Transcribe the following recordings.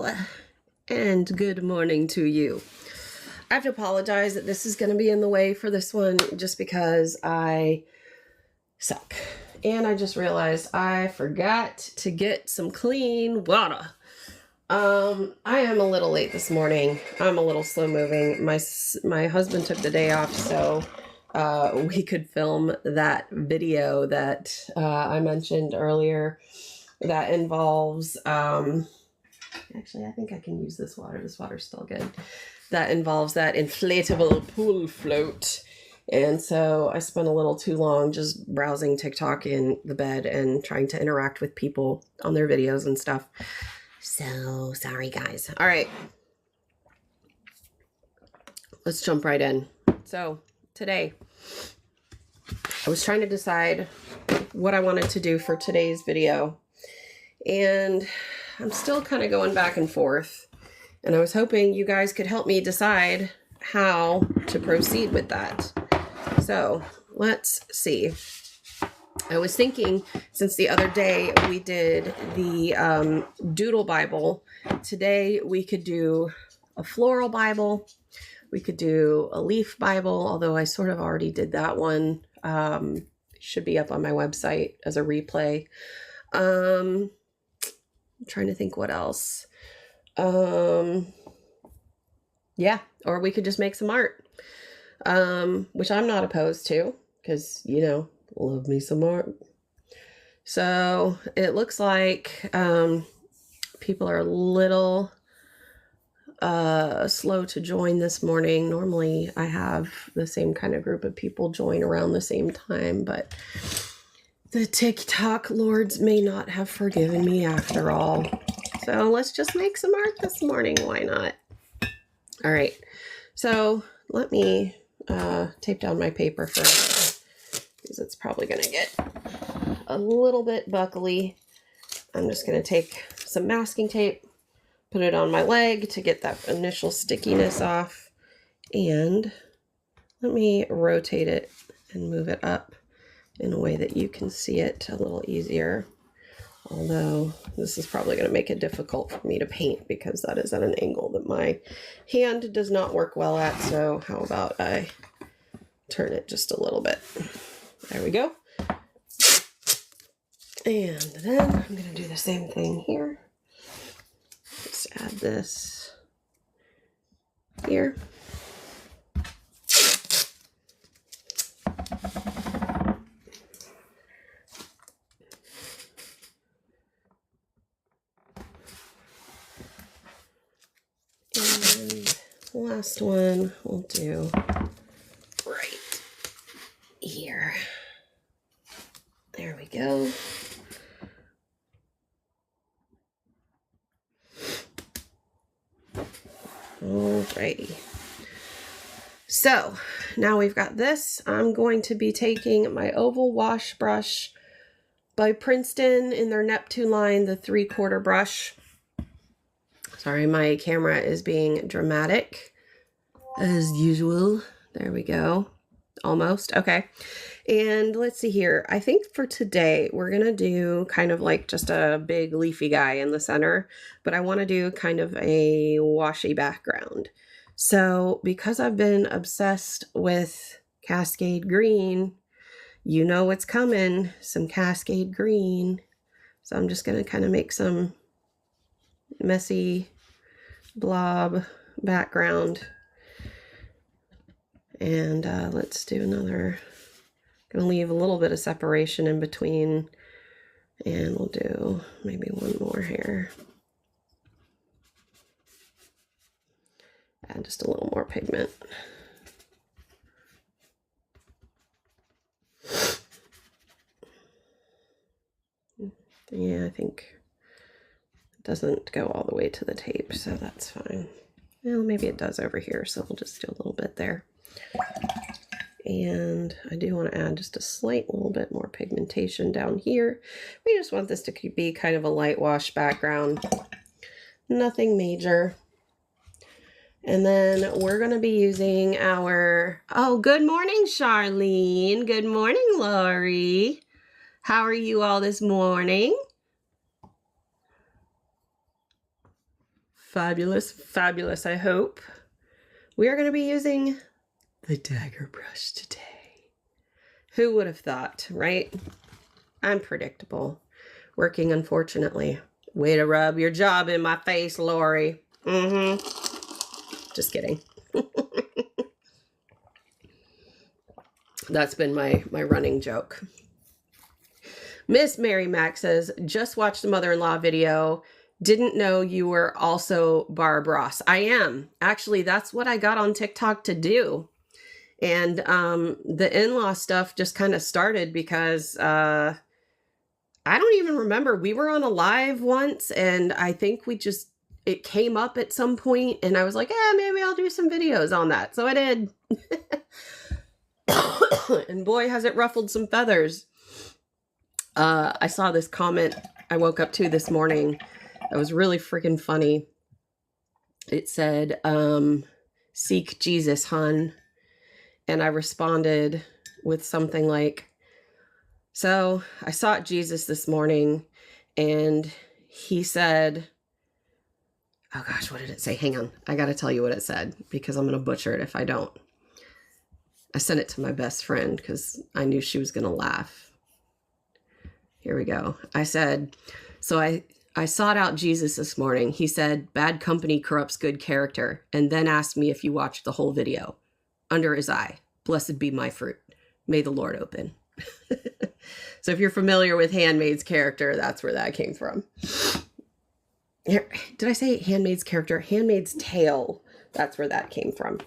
Hello, and good morning to you. I have to apologize that this is going to be in the way for this one just because I suck. And I just realized I forgot to get some clean water. I am a little late this morning. I'm a little slow moving. My husband took the day off, so we could film that video that I mentioned earlier that involves, actually I think I can use this water. This water's still good. That involves that inflatable pool float. And so I spent a little too long just browsing TikTok in the bed and trying to interact with people on their videos and stuff. So sorry, guys. All right. Let's jump right in. So today, I was trying to decide what I wanted to do for today's video. And I'm still kind of going back and forth. And I was hoping you guys could help me decide how to proceed with that. So let's see. I was thinking, since the other day we did the Doodle Bible, today we could do a floral Bible. We could do a leaf Bible, although I sort of already did that one. It should be up on my website as a replay. I'm trying to think what else. Yeah, or we could just make some art, which I'm not opposed to because, you know, love me some art. So it looks like people are a little slow to join this morning. Normally I have the same kind of group of people join around the same time, but the TikTok lords may not have forgiven me after all. So let's just make some art this morning. Why not? All right. So let me tape down my paper first because it's probably going to get a little bit buckly. I'm just going to take some masking tape, put it on my leg to get that initial stickiness off. And let me rotate it and move it up in a way that you can see it a little easier. Although this is probably going to make it difficult for me to paint because that is at an angle that my hand does not work well at. So how about I turn it just a little bit. There we go. And then I'm going to do the same thing here. Just add this here. And last one we'll do right here. There we go. Alrighty. So now we've got this. I'm going to be taking my oval wash brush by Princeton in their Neptune line, the 3/4 brush. Sorry, my camera is being dramatic as usual. There we go. Almost. Okay. And let's see here. I think for today, we're going to do kind of like just a big leafy guy in the center, but I want to do kind of a washy background. So because I've been obsessed with Cascade Green, you know what's coming, some Cascade Green. So I'm just going to kind of make some messy blob background. And let's do another. Gonna leave a little bit of separation in between, and we'll do maybe one more here. Add just a little more pigment. Yeah, I think it doesn't go all the way to the tape, so that's fine. Well, maybe it does over here, so we'll just do a little bit there. And I do want to add just a slight little bit more pigmentation down here. We just want this to be kind of a light wash background. Nothing major. And then we're going to be using our... Oh, good morning, Charlene. Good morning, Lori. How are you all this morning? fabulous, fabulous, I hope. We are going to be using the dagger brush today. Who would have thought, right? I'm predictable. Working, unfortunately. Way to rub your job in my face, Lori. Just kidding. That's been my running joke. Miss Mary Mac says, just watched the mother-in-law video. Didn't know you were also Barb Ross. I am. Actually, that's what I got on TikTok to do. And the in-law stuff just kind of started because I don't even remember. We were on a live once, and I think it came up at some point, and I was like, maybe I'll do some videos on that. So I did. And boy, has it ruffled some feathers. I saw this comment I woke up to this morning that was really freaking funny. It said, seek Jesus, hun. And I responded with something like, so I sought Jesus this morning, and he said, oh gosh, what did it say? Hang on. I got to tell you what it said because I'm going to butcher it if I don't. I sent it to my best friend because I knew she was going to laugh. Here we go. I said, so I sought out Jesus this morning. He said, bad company corrupts good character, and then asked me if you watched the whole video. Under his eye, blessed be my fruit. May the Lord open. So if you're familiar with Handmaid's character, that's where that came from. Here, did I say Handmaid's character? Handmaid's Tale. That's where that came from.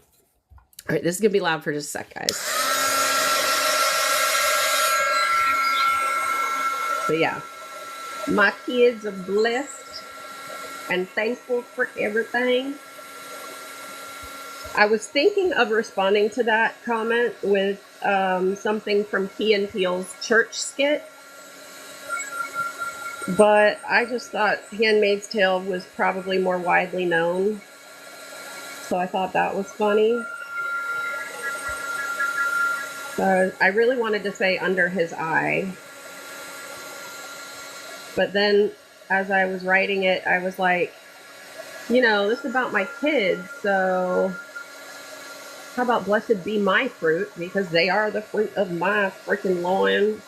All right, this is going to be loud for just a sec, guys. But yeah, my kids are blessed and thankful for everything. I was thinking of responding to that comment with something from Key and Peele's church skit. But I just thought Handmaid's Tale was probably more widely known. So I thought that was funny. So I really wanted to say under his eye. But then as I was writing it, I was like, this is about my kids. So how about blessed be my fruit? Because they are the fruit of my freaking loin.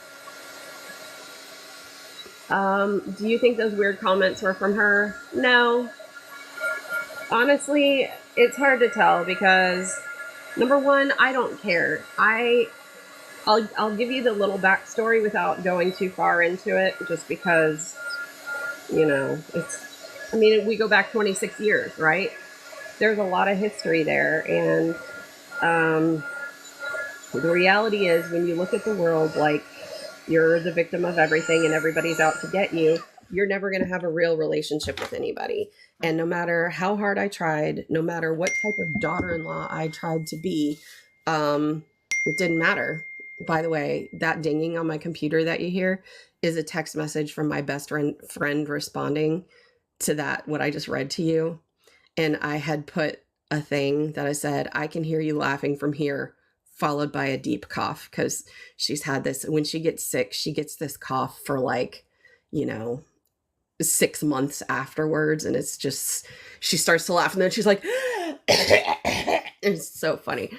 Do you think those weird comments were from her? No. Honestly, it's hard to tell because, number one, I don't care. I'll give you the little backstory without going too far into it, just because, we go back 26 years, right? There's a lot of history there, and the reality is when you look at the world like you're the victim of everything and everybody's out to get you, you're never going to have a real relationship with anybody. And no matter how hard I tried, no matter what type of daughter-in-law I tried to be, it didn't matter. By the way, that dinging on my computer that you hear is a text message from my best friend responding to that, what I just read to you. And I had put a thing that I said, I can hear you laughing from here, followed by a deep cough, because she's had this, when she gets sick, she gets this cough for 6 months afterwards. And it's just, she starts to laugh and then she's like, it's so funny.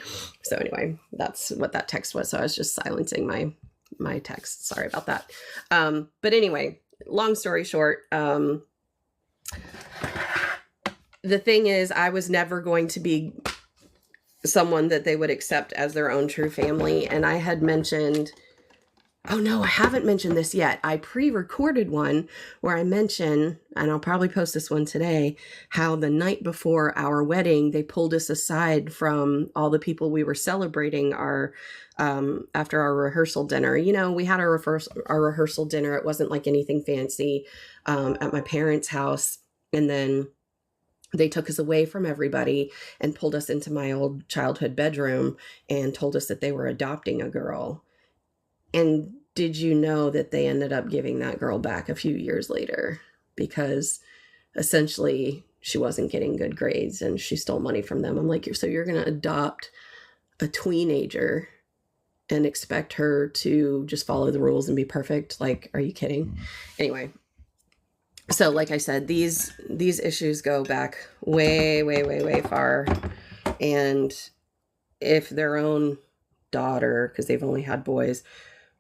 So anyway, that's what that text was. So I was just silencing my text. Sorry about that. But anyway, long story short, the thing is, I was never going to be someone that they would accept as their own true family. And I had mentioned, oh no, I haven't mentioned this yet. I pre-recorded one where I mention, and I'll probably post this one today, how the night before our wedding, they pulled us aside from all the people we were celebrating after our rehearsal dinner. We had our rehearsal dinner. It wasn't like anything fancy at my parents' house. And then they took us away from everybody and pulled us into my old childhood bedroom and told us that they were adopting a girl. And did you know that they ended up giving that girl back a few years later because essentially she wasn't getting good grades and she stole money from them? I'm like, so you're going to adopt a teenager and expect her to just follow the rules and be perfect? Like, are you kidding? Anyway, So like I said, these issues go back way, way, way, way far. And if their own daughter, because they've only had boys,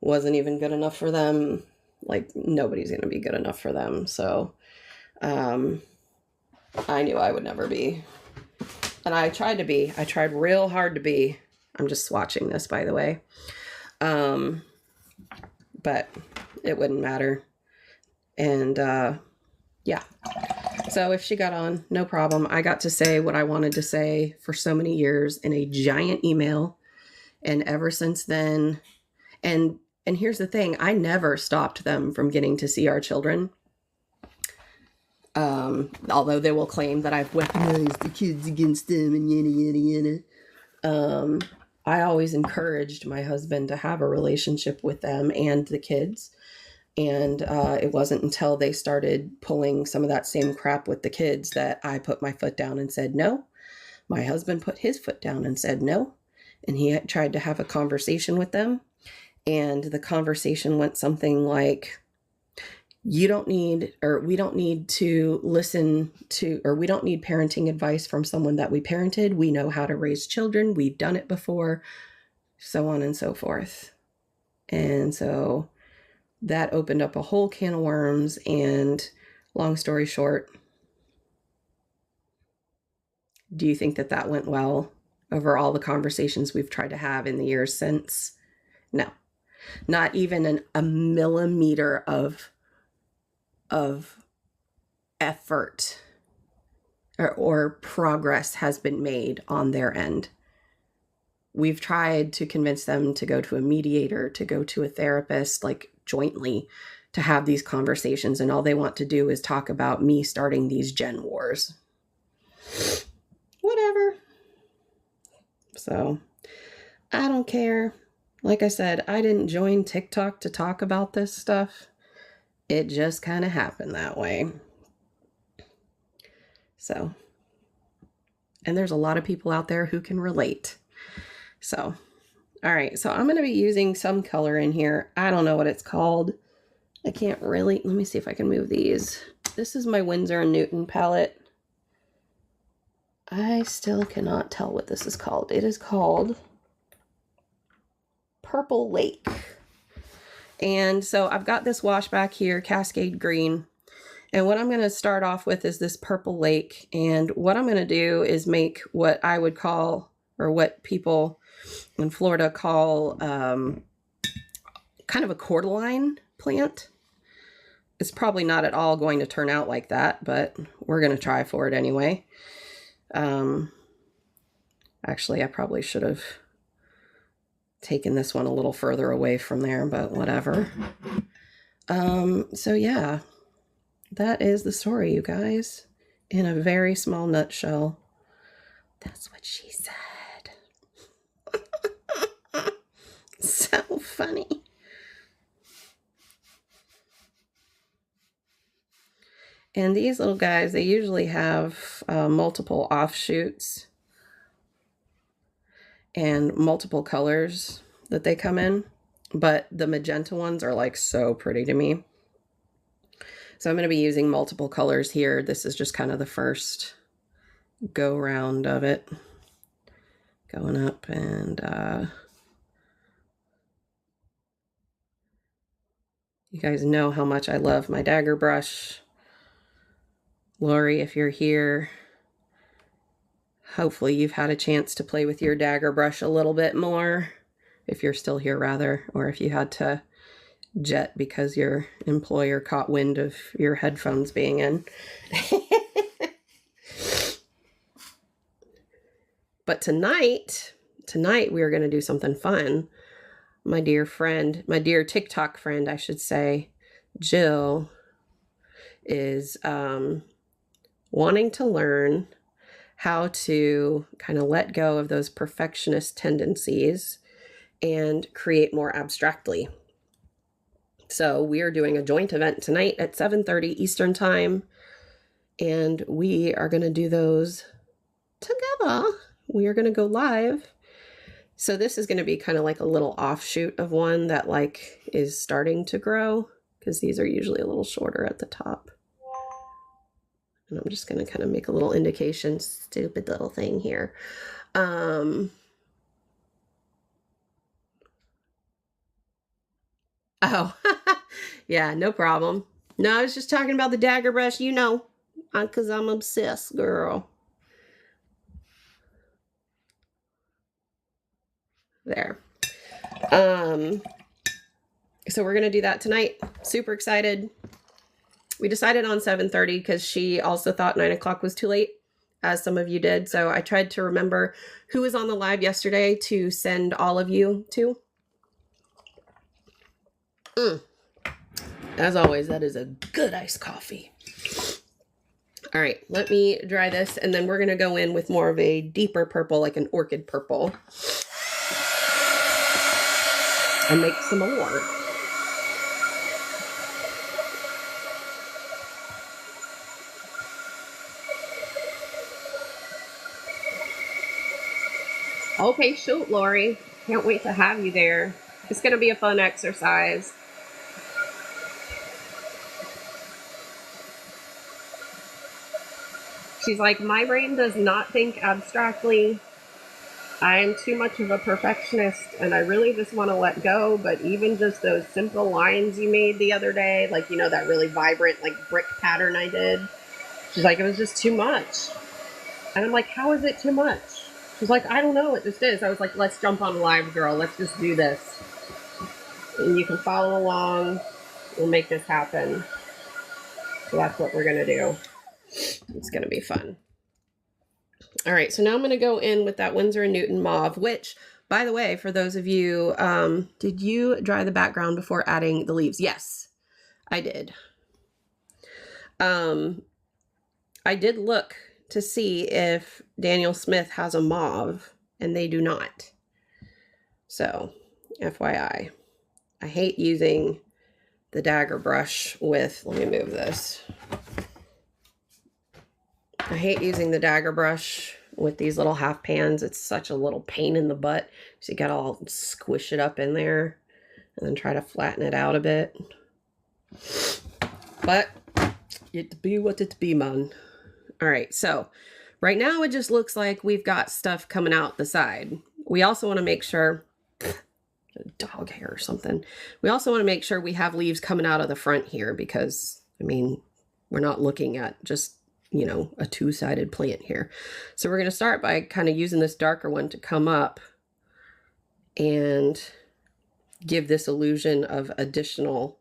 wasn't even good enough for them, like nobody's going to be good enough for them. So I knew I would never be. And I tried to be. I tried real hard to be. I'm just swatching this, by the way. But it wouldn't matter. And yeah. So if she got on, no problem. I got to say what I wanted to say for so many years in a giant email. And ever since then, and here's the thing, I never stopped them from getting to see our children. Although they will claim that I've weaponized the kids against them and yada, yada, yada. I always encouraged my husband to have a relationship with them and the kids. And it wasn't until they started pulling some of that same crap with the kids that I put my foot down and said no. My husband put his foot down and said no. And he tried to have a conversation with them. And the conversation went something like, we don't need to listen to, or we don't need parenting advice from someone that we parented. We know how to raise children. We've done it before, so on and so forth. And so that opened up a whole can of worms. And long story short, do you think that went well over all the conversations we've tried to have in the years since? No, not even a millimeter of effort or progress has been made on their end. We've tried to convince them to go to a mediator, to go to a therapist, like jointly, to have these conversations, and all they want to do is talk about me starting these gen wars. Whatever. So I don't care. Like I said, I didn't join TikTok to talk about this stuff. It just kind of happened that way. So, and there's a lot of people out there who can relate. So, all right. So I'm going to be using some color in here. I don't know what it's called. I can't really, let me see if I can move these. This is my Winsor & Newton palette. I still cannot tell what this is called. It is called Purple Lake. And so I've got this wash back here, Cascade Green. And what I'm going to start off with is this Purple Lake. And what I'm going to do is make what I would call, or what people in Florida call, kind of a cordyline plant. It's probably not at all going to turn out like that, but we're going to try for it anyway. Actually, I probably should have taken this one a little further away from there, but whatever. So yeah, that is the story, you guys, in a very small nutshell. That's what she said. So funny. And these little guys, they usually have multiple offshoots and multiple colors that they come in, but the magenta ones are like so pretty to me. So I'm going to be using multiple colors here. This is just kind of the first go round of it. Going up, and you guys know how much I love my dagger brush. Lori, if you're here, hopefully you've had a chance to play with your dagger brush a little bit more, if you're still here rather, or if you had to jet because your employer caught wind of your headphones being in. But tonight we are going to do something fun. My dear friend, my dear TikTok friend, I should say, Jill, is wanting to learn how to kind of let go of those perfectionist tendencies and create more abstractly. So we are doing a joint event tonight at 7:30 Eastern Time, and we are going to do those together. We are going to go live. So this is going to be kind of like a little offshoot of one that like is starting to grow, because these are usually a little shorter at the top. And I'm just going to kind of make a little indication, stupid little thing here. Oh, yeah, no problem. No, I was just talking about the dagger brush, you know, because I'm obsessed, girl. There. So we're going to do that tonight. Super excited. We decided on 7:30 because she also thought 9 o'clock was too late, as some of you did. So I tried to remember who was on the live yesterday to send all of you to. As always, that is a good iced coffee. All right, let me dry this, and then we're going to go in with more of a deeper purple, like an orchid purple, and make some more. Okay, shoot, Lori. Can't wait to have you there. It's going to be a fun exercise. She's like, my brain does not think abstractly. I am too much of a perfectionist, and I really just want to let go, but even just those simple lines you made the other day, like, you know, that really vibrant, like, brick pattern I did, she's like, it was just too much. And I'm like, how is it too much? She's like, I don't know, it just is. I was like, let's jump on live, girl. Let's just do this. And you can follow along. We'll make this happen. So that's what we're going to do. It's going to be fun. All right, so now I'm going to go in with that Winsor & Newton mauve, which, by the way, for those of you, did you dry the background before adding the leaves? Yes, I did. I did look to see if Daniel Smith has a mauve, and they do not. So, FYI, I hate using the dagger brush with, let me move this. I hate using the dagger brush with these little half pans. It's such a little pain in the butt. So you gotta all squish it up in there and then try to flatten it out a bit. But it be what it be, man. All right, so right now it just looks like we've got stuff coming out the side. We also want to make sure, dog hair or something. We also want to make sure we have leaves coming out of the front here because, I mean, we're not looking at just, you know, a two-sided plant here. So we're going to start by kind of using this darker one to come up and give this illusion of additional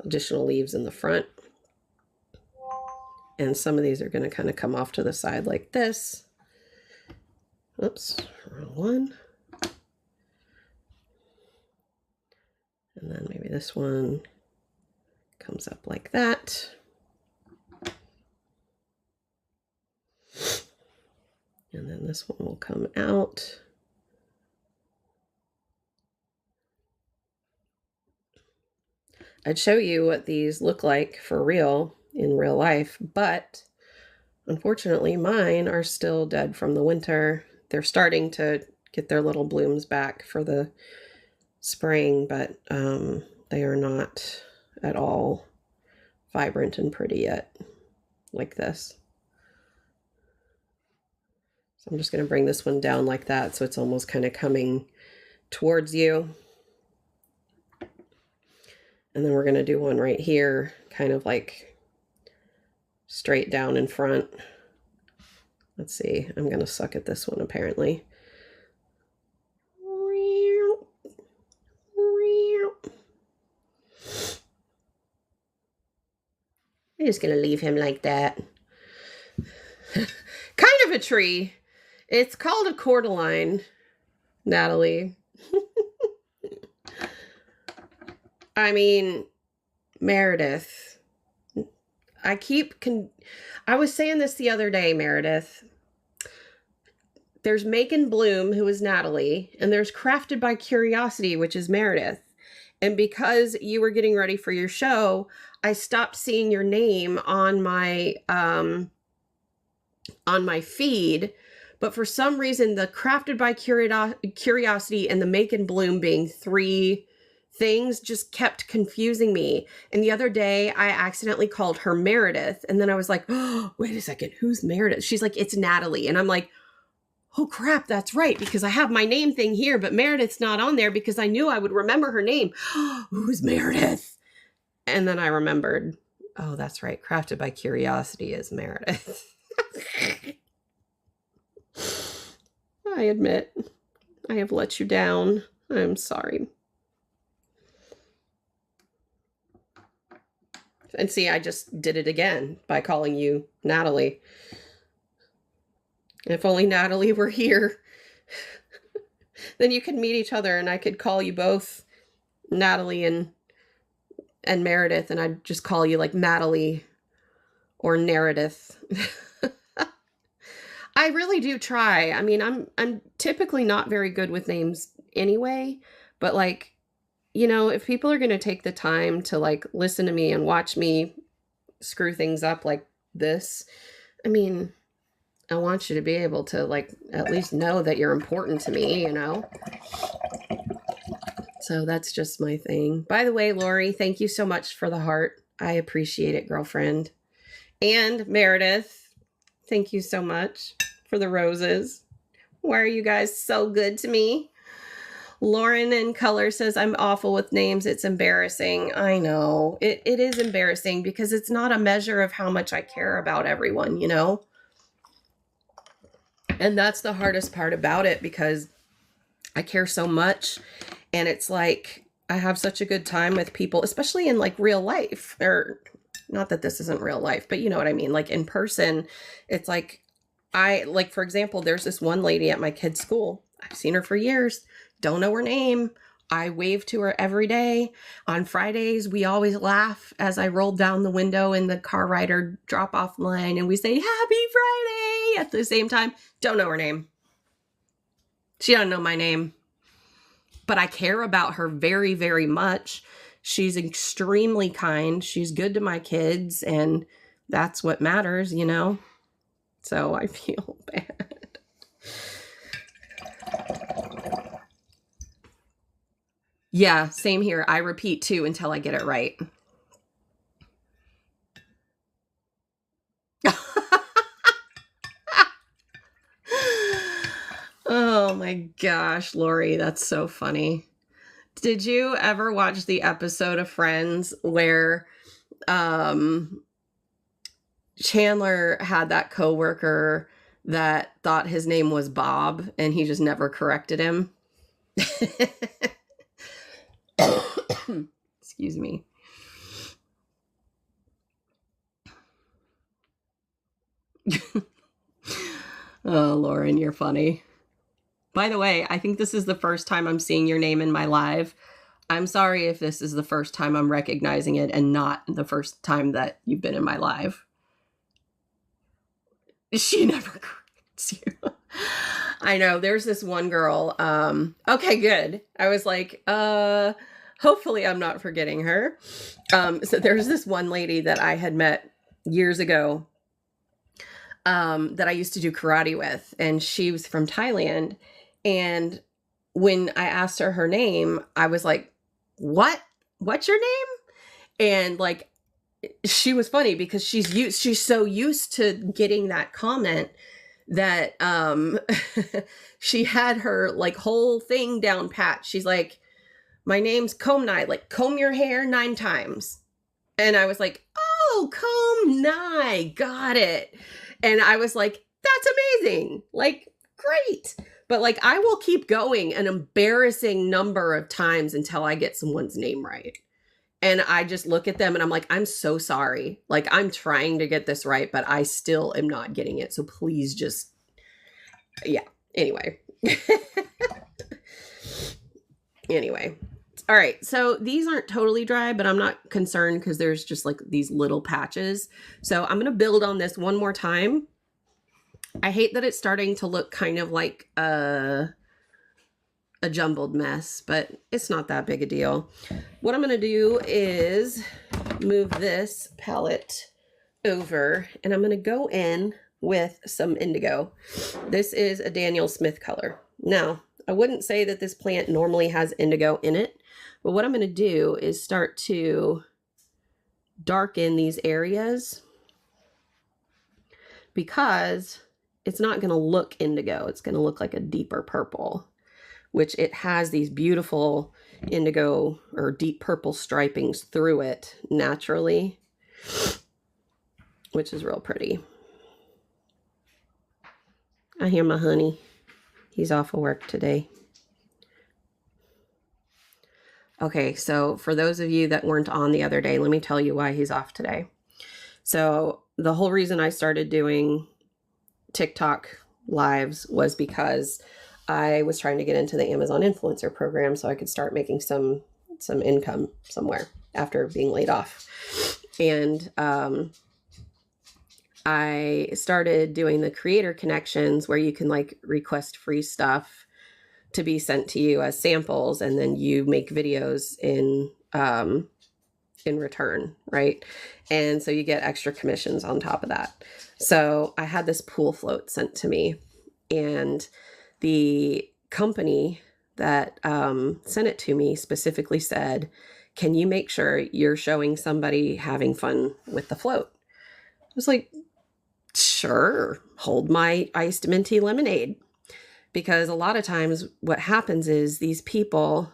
leaves in the front. And some of these are going to kind of come off to the side like this. Oops, wrong one. And then maybe this one comes up like that. And then this one will come out. I'd show you what these look like for real in real life, but unfortunately mine are still dead from the winter. They're starting to get their little blooms back for the spring, but they are not at all vibrant and pretty yet, like this. So I'm just going to bring this one down like that so it's almost kind of coming towards you. And then we're going to do one right here, kind of like straight down in front. Let's see, I'm going to suck at this one apparently. I'm just going to leave him like that. Kind of a tree. It's called a cordyline, Natalie. I mean, Meredith. I was saying this the other day, Meredith. There's Make and Bloom, who is Natalie, and there's Crafted by Curiosity, which is Meredith. And because you were getting ready for your show, I stopped seeing your name on my feed. But for some reason, the Crafted by Curiosity and the Make and Bloom being three things just kept confusing me. And the other day I accidentally called her Meredith. And then I was like, oh, wait a second, who's Meredith? She's like, it's Natalie. And I'm like, oh crap, that's right. Because I have my name thing here, but Meredith's not on there because I knew I would remember her name. Who's Meredith? And then I remembered, oh, that's right. Crafted by Curiosity is Meredith. I admit I have let you down. I'm sorry. And see, I just did it again by calling you Natalie. If only Natalie were here, then you could meet each other and I could call you both Natalie and Meredith, and I'd just call you like Natalie or Meredith. I really do try. I mean, I'm typically not very good with names anyway, but like, you know, if people are going to take the time to like listen to me and watch me screw things up like this, I mean, I want you to be able to like at least know that you're important to me, you know? So that's just my thing. By the way, Lori, thank you so much for the heart. I appreciate it, girlfriend. And Meredith, thank you so much for the roses. Why are you guys so good to me? Lauren in color says, I'm awful with names. It's embarrassing. I know. It is embarrassing because it's not a measure of how much I care about everyone, you know? And that's the hardest part about it because I care so much. And it's like, I have such a good time with people, especially in like real life, or not that this isn't real life, but you know what I mean? Like in person, it's like, for example, there's this one lady at my kid's school. I've seen her for years. Don't know her name. I wave to her every day. On Fridays, we always laugh as I roll down the window in the car rider drop-off line and we say, Happy Friday at the same time. Don't know her name. She doesn't know my name. But I care about her very, very much. She's extremely kind. She's good to my kids, and that's what matters, you know? So I feel bad. Yeah, same here. I repeat too until I get it right. Oh my gosh, Lori, that's so funny. Did you ever watch the episode of Friends where Chandler had that coworker that thought his name was Bob and he just never corrected him? Excuse me. Oh, Lauren, you're funny. By the way, I think this is the first time I'm seeing your name in my live. I'm sorry if this is the first time I'm recognizing it and not the first time that you've been in my live. She never corrects you. I know. There's this one girl. Okay, good. I was like, hopefully I'm not forgetting her. So there's this one lady that I had met years ago that I used to do karate with, and she was from Thailand. And when I asked her name, I was like, what's your name? And like, she was funny because she's so used to getting that comment that she had her like whole thing down pat. She's like, my name's Comb Nye, like comb your hair 9 times. And I was like, oh, Comb Nye, got it. And I was like, that's amazing. Like, great. But like, I will keep going an embarrassing number of times until I get someone's name right. And I just look at them and I'm like, I'm so sorry. Like, I'm trying to get this right, but I still am not getting it. So please just, yeah. Anyway. Anyway. All right. So these aren't totally dry, but I'm not concerned because there's just like these little patches. So I'm going to build on this one more time. I hate that it's starting to look kind of like a jumbled mess, but it's not that big a deal. What I'm going to do is move this palette over, and I'm going to go in with some indigo. This is a Daniel Smith color. Now, I wouldn't say that this plant normally has indigo in it, But what I'm going to do is start to darken these areas because it's not going to look indigo. It's going to look like a deeper purple, which it has these beautiful indigo or deep purple stripings through it naturally, which is real pretty. I hear my honey. He's off of work today. Okay, so for those of you that weren't on the other day, let me tell you why he's off today. So the whole reason I started doing TikTok lives was because I was trying to get into the Amazon influencer program so I could start making some income somewhere after being laid off. And I started doing the creator connections where you can like request free stuff to be sent to you as samples, and then you make videos in return, right? And so you get extra commissions on top of that. So I had this pool float sent to me, and the company that sent it to me specifically said, can you make sure you're showing somebody having fun with the float? I was like, sure, hold my iced minty lemonade. Because a lot of times what happens is these people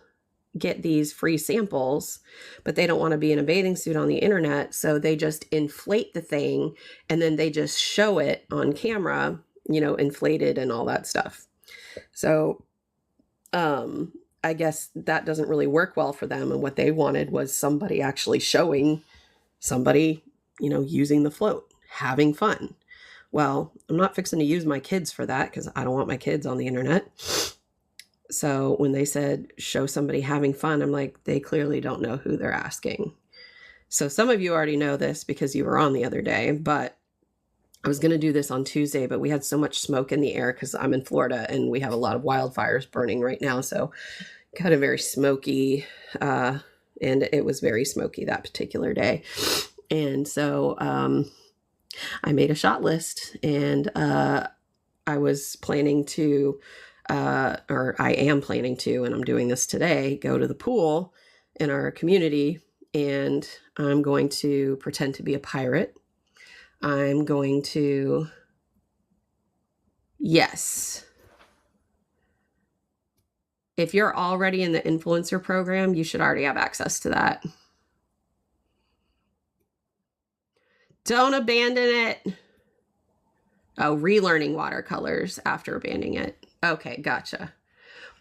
get these free samples, but they don't want to be in a bathing suit on the internet. So they just inflate the thing and then they just show it on camera, you know, inflated and all that stuff. So I guess that doesn't really work well for them. And what they wanted was somebody actually showing somebody, you know, using the float, having fun. Well, I'm not fixing to use my kids for that because I don't want my kids on the internet. So when they said, show somebody having fun, I'm like, they clearly don't know who they're asking. So some of you already know this because you were on the other day, but I was going to do this on Tuesday, but we had so much smoke in the air because I'm in Florida and we have a lot of wildfires burning right now. So kind of very smoky, and it was very smoky that particular day. And so, I made a shot list, and I was planning to, or I am planning to, and I'm doing this today, go to the pool in our community, and I'm going to pretend to be a pirate. I'm going to, yes. If you're already in the influencer program, you should already have access to that. Don't abandon it. Oh, relearning watercolors after abandoning it. Okay, gotcha.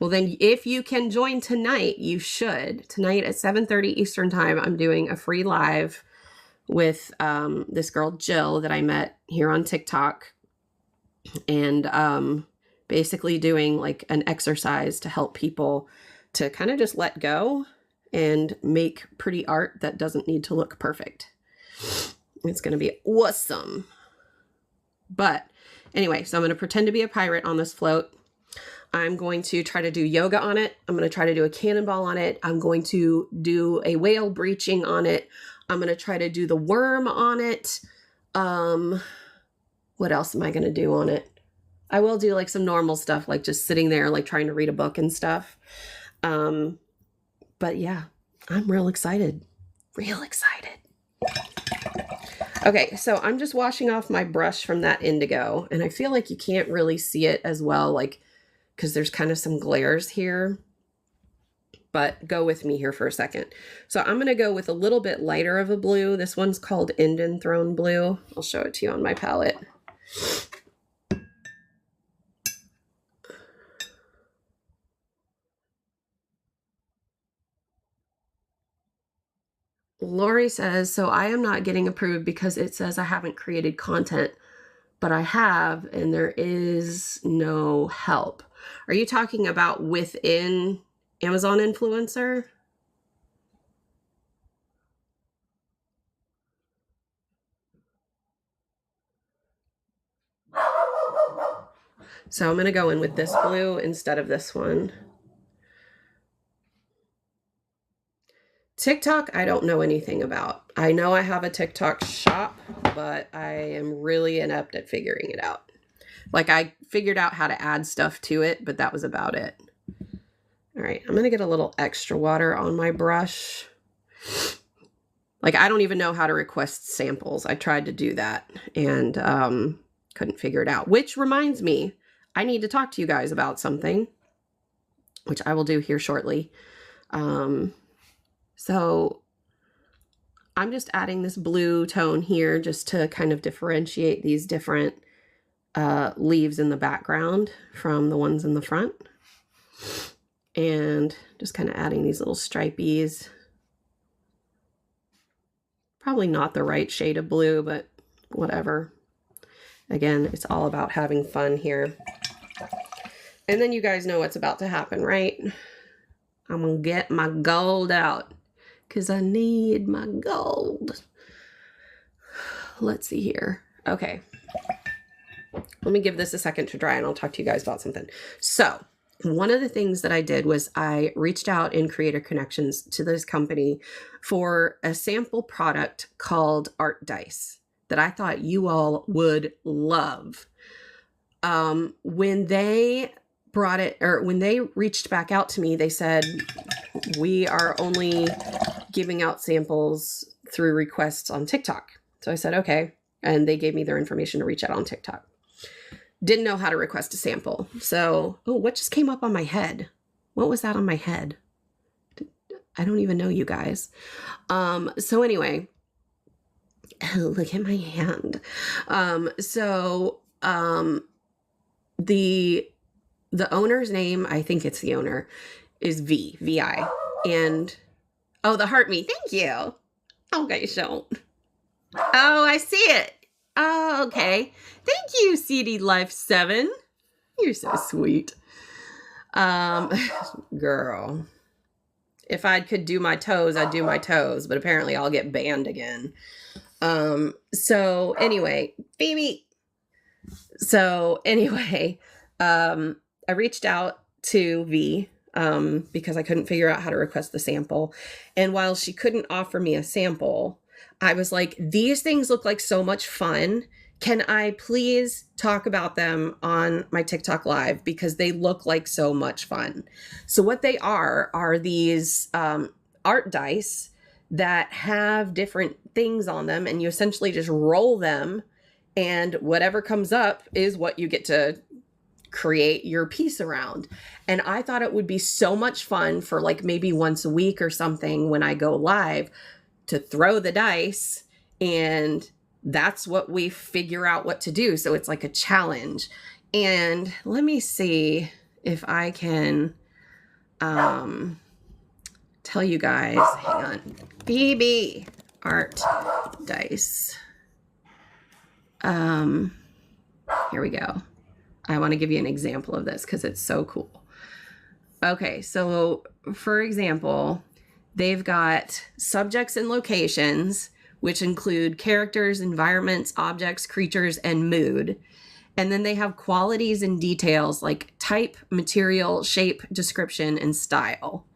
Well, then if you can join tonight, you should. Tonight at 7:30 Eastern Time, I'm doing a free live with this girl, Jill, that I met here on TikTok. And basically doing like an exercise to help people to kind of just let go and make pretty art that doesn't need to look perfect. It's going to be awesome. But anyway, so I'm going to pretend to be a pirate on this float. I'm going to try to do yoga on it. I'm going to try to do a cannonball on it. I'm going to do a whale breaching on it. I'm going to try to do the worm on it. What else am I going to do on it? I will do like some normal stuff, like just sitting there, like trying to read a book and stuff. But yeah, I'm real excited. Real excited. Okay, so I'm just washing off my brush from that indigo, and I feel like you can't really see it as well, like, because there's kind of some glares here, but go with me here for a second. So I'm going to go with a little bit lighter of a blue. This one's called Indian Throne Blue. I'll show it to you on my palette. Lori says, so I am not getting approved because it says I haven't created content, but I have, and there is no help. Are you talking about within Amazon Influencer? So I'm going to go in with this blue instead of this one. TikTok, I don't know anything about. I know I have a TikTok shop, but I am really inept at figuring it out. Like I figured out how to add stuff to it, but that was about it. All right, I'm going to get a little extra water on my brush. Like, I don't even know how to request samples. I tried to do that and couldn't figure it out, which reminds me, I need to talk to you guys about something, which I will do here shortly. So I'm just adding this blue tone here just to kind of differentiate these different leaves in the background from the ones in the front. And just kind of adding these little stripies. Probably not the right shade of blue, but whatever. Again, it's all about having fun here. And then you guys know what's about to happen, right? I'm gonna get my gold out because I need my gold. Let's see here. Okay. Let me give this a second to dry and I'll talk to you guys about something. So one of the things that I did was I reached out in Creator Connections to this company for a sample product called Art Dice that I thought you all would love. When they brought it, or when they reached back out to me, they said, we are only giving out samples through requests on TikTok. So I said, okay. And they gave me their information to reach out on TikTok. Didn't know how to request a sample. So, oh, what just came up on my head? What was that on my head? I don't even know, you guys. So anyway, look at my hand. The owner's name, I think it's the owner, is V-I. And, oh, the heart me. Thank you. Oh, guys, don't. Oh, I see it. Oh, okay. Thank you, CD Life 7. You're so sweet. Girl. If I could do my toes, I'd do my toes, but apparently I'll get banned again. So anyway, baby. So anyway, I reached out to V, because I couldn't figure out how to request the sample. And while she couldn't offer me a sample, I was like, these things look like so much fun. Can I please talk about them on my TikTok live? Because they look like so much fun. So what they are these art dice that have different things on them, and you essentially just roll them, and whatever comes up is what you get to create your piece around. And I thought it would be so much fun for like maybe once a week or something when I go live to throw the dice, and that's what we figure out what to do. So it's like a challenge. And let me see if I can tell you guys, hang on, BB art dice. Here we go. I want to give you an example of this because it's so cool. Okay, so for example, they've got subjects and locations, which include characters, environments, objects, creatures, and mood. And then they have qualities and details like type, material, shape, description, and style.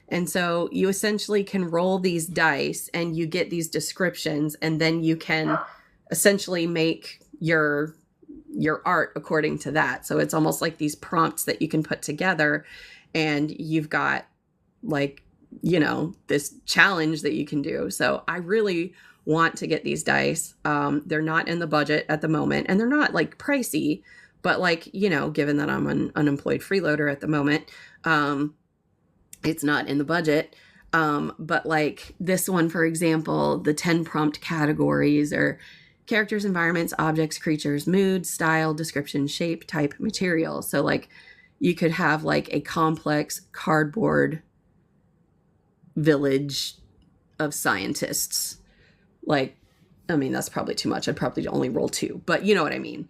And so you essentially can roll these dice and you get these descriptions, and then you can essentially make your art according to that. So it's almost like these prompts that you can put together, and you've got like, you know, this challenge that you can do. So I really want to get these dice. They're not in the budget at the moment, and they're not like pricey, but like, you know, given that I'm an unemployed freeloader at the moment, it's not in the budget. But like this one, for example, the 10 prompt categories are characters, environments, objects, creatures, mood, style, description, shape, type, material. So like you could have like a complex cardboard village of scientists. Like, I mean, that's probably too much. I'd probably only roll 2, but you know what I mean.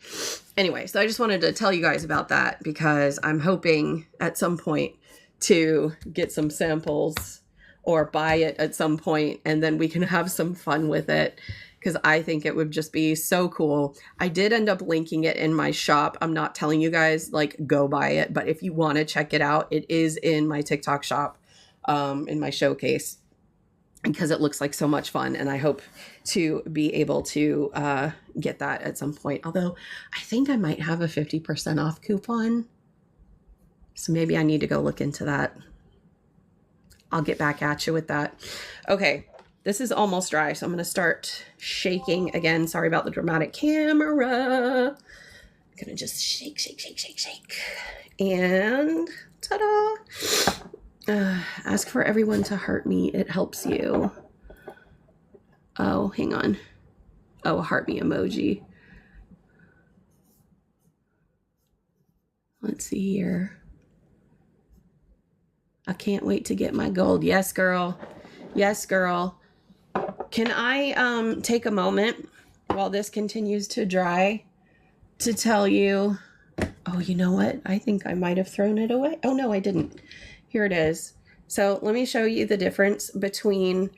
Anyway, so I just wanted to tell you guys about that because I'm hoping at some point to get some samples or buy it at some point, and then we can have some fun with it because I think it would just be so cool. I did end up linking it in my shop. I'm not telling you guys like go buy it, but if you want to check it out, it is in my TikTok shop, in my showcase, because it looks like so much fun, and I hope to be able to get that at some point. Although I think I might have a 50% off coupon. So maybe I need to go look into that. I'll get back at you with that. Okay, this is almost dry, so I'm going to start shaking again. Sorry about the dramatic camera. I'm going to just shake, shake, shake, shake, shake. And ta-da! Ask for everyone to heart me. It helps you. Oh, hang on. Oh, a heart me emoji. Let's see here. I can't wait to get my gold. Yes, girl. Yes, girl. Can I take a moment while this continues to dry to tell you, oh, you know what? I think I might have thrown it away. Oh, no, I didn't. Here it is. So let me show you the difference between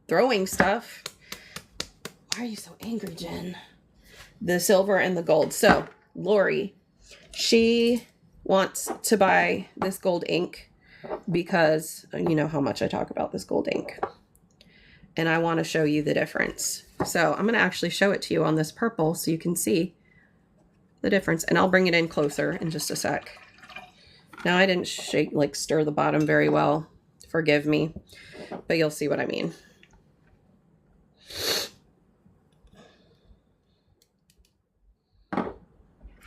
throwing stuff. Why are you so angry, Jen? The silver and the gold. So Lori, she wants to buy this gold ink because you know how much I talk about this gold ink. And I want to show you the difference. So I'm going to actually show it to you on this purple so you can see the difference. And I'll bring it in closer in just a sec. Now I didn't stir the bottom very well. Forgive me, but you'll see what I mean.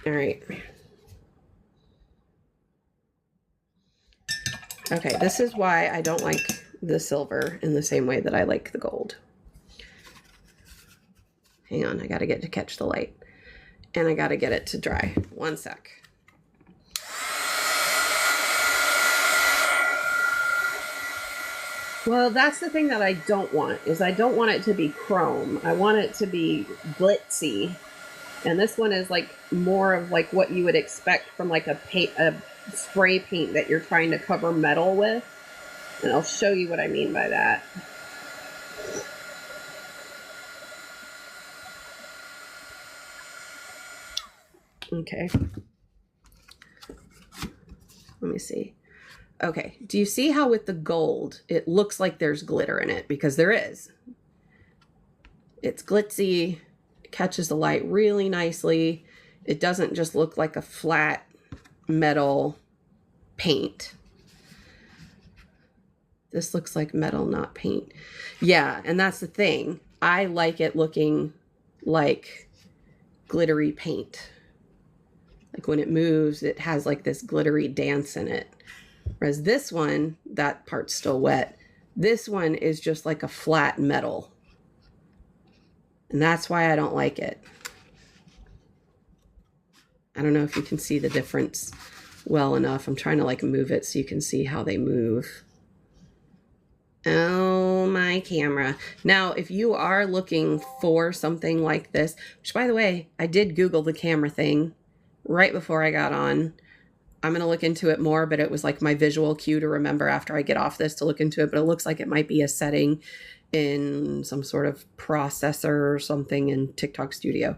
All right. Okay, this is why I don't like the silver in the same way that I like the gold. Hang on, I gotta get to catch the light. And I gotta get it to dry. One sec. Well, that's the thing that I don't want, is I don't want it to be chrome. I want it to be glitzy. And this one is like more of like what you would expect from like a spray paint that you're trying to cover metal with. And I'll show you what I mean by that. Okay. Let me see. Okay. Do you see how with the gold, it looks like there's glitter in it? Because there is. It's glitzy. It catches the light really nicely. It doesn't just look like a flat metal paint. This looks like metal, not paint. Yeah, and that's the thing. I like it looking like glittery paint. Like when it moves, it has like this glittery dance in it. Whereas this one, that part's still wet. This one is just like a flat metal. And that's why I don't like it. I don't know if you can see the difference well enough. I'm trying to like move it so you can see how they move. Oh, my camera. Now, if you are looking for something like this, which by the way, I did Google the camera thing right before I got on. I'm going to look into it more, but it was like my visual cue to remember after I get off this to look into it. But it looks like it might be a setting in some sort of processor or something in TikTok Studio.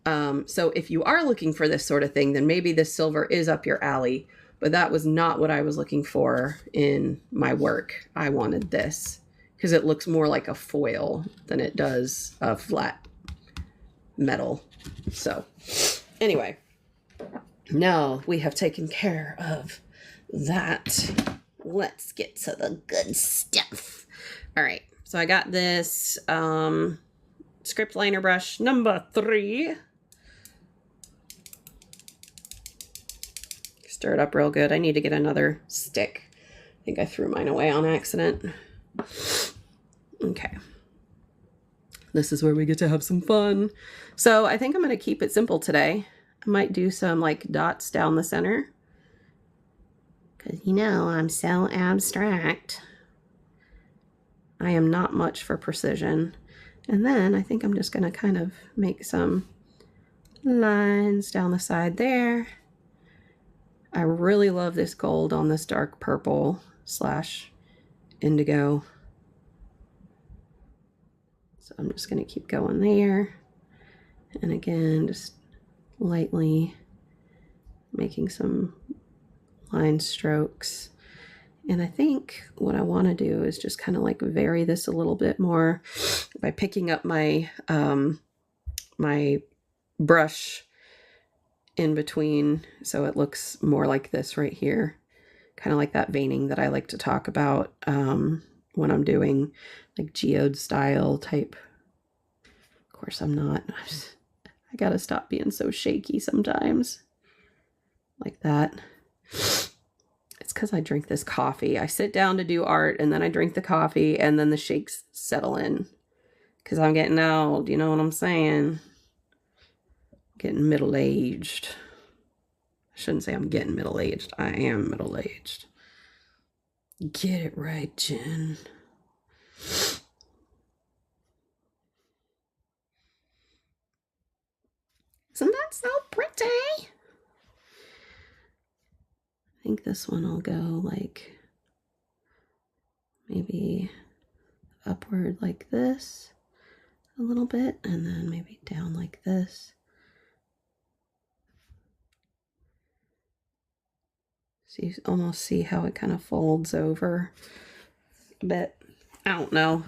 So if you are looking for this sort of thing, then maybe this silver is up your alley. But that was not what I was looking for in my work. I wanted this because it looks more like a foil than it does a flat metal. So anyway, now we have taken care of that. Let's get to the good stuff. All right. So I got this script liner brush number 3. Stir it up real good. I need to get another stick. I think I threw mine away on accident. Okay. This is where we get to have some fun. So I think I'm going to keep it simple today. I might do some like dots down the center. Because you know, I'm so abstract. I am not much for precision. And then I think I'm just going to kind of make some lines down the side there. I really love this gold on this dark purple / indigo. So I'm just going to keep going there. And again, just lightly making some line strokes. And I think what I want to do is just kind of like vary this a little bit more by picking up my my brush in between so it looks more like this right here. Kind of like that veining that I like to talk about when I'm doing like geode style type. Of course I'm not. I gotta stop being so shaky sometimes. Like that. It's because I drink this coffee. I sit down to do art and then I drink the coffee and then the shakes settle in. Because I'm getting old, you know what I'm saying? Getting middle-aged. I shouldn't say I'm getting middle-aged. I am middle-aged. Get it right, Jen. Isn't that so pretty? I think this one will go like maybe upward like this a little bit, and then maybe down like this. So you almost see how it kind of folds over a bit. I don't know.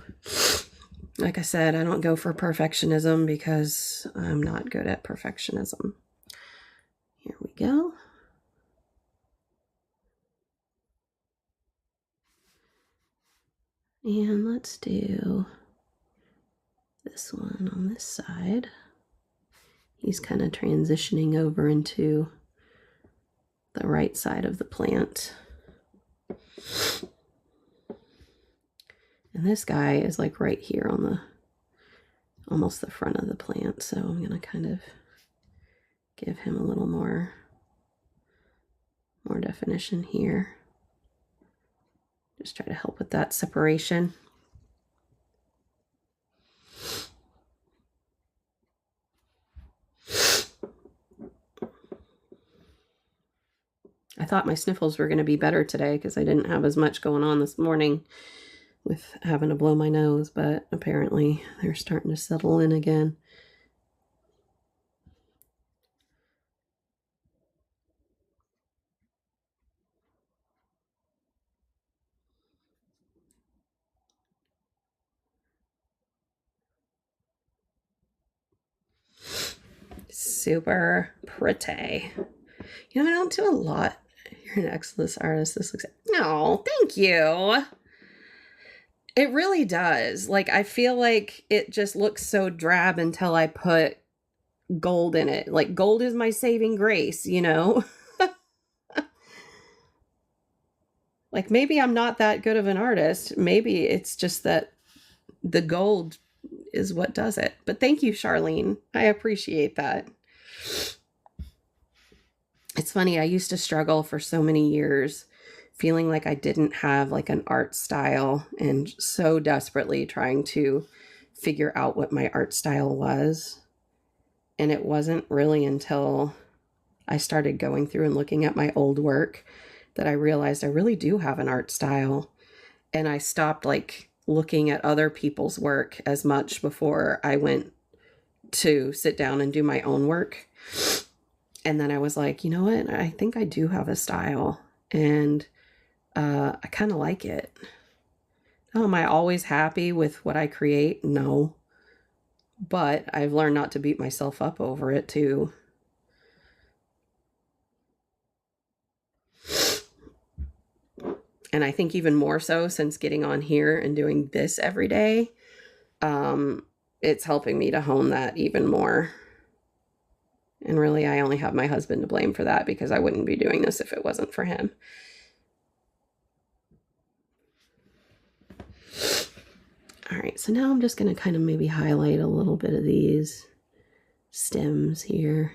Like I said, I don't go for perfectionism because I'm not good at perfectionism. Here we go. And let's do this one on this side. He's kind of transitioning over into the right side of the plant. And this guy is like right here on the, almost the front of the plant. So I'm going to kind of give him a little more definition here. Just try to help with that separation. I thought my sniffles were going to be better today because I didn't have as much going on this morning with having to blow my nose, but apparently they're starting to settle in again. Super pretty. You know, I don't do a lot. You're an excellent artist. This looks... No, thank you. It really does. Like, I feel like it just looks so drab until I put gold in it. Like, gold is my saving grace, you know? Like, maybe I'm not that good of an artist. Maybe it's just that the gold is what does it. But thank you, Charlene. I appreciate that. It's funny, I used to struggle for so many years feeling like I didn't have like an art style and so desperately trying to figure out what my art style was. And it wasn't really until I started going through and looking at my old work that I realized I really do have an art style. And I stopped like looking at other people's work as much before I went to sit down and do my own work. And then I was like, you know what? I think I do have a style, and I kind of like it. Oh, am I always happy with what I create? No. But I've learned not to beat myself up over it too. And I think even more so since getting on here and doing this every day, it's helping me to hone that even more. And really, I only have my husband to blame for that because I wouldn't be doing this if it wasn't for him. All right, so now I'm just going to kind of maybe highlight a little bit of these stems here.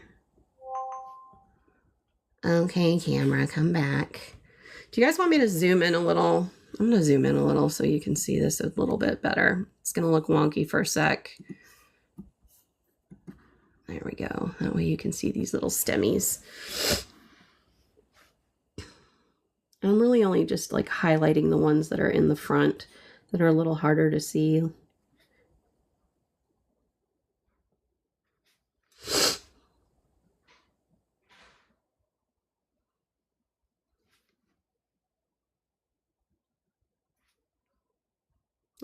Okay, camera, come back. Do you guys want me to zoom in a little? I'm going to zoom in a little so you can see this a little bit better. It's going to look wonky for a sec. There we go. That way you can see these little stemmies. I'm really only just like highlighting the ones that are in the front that are a little harder to see.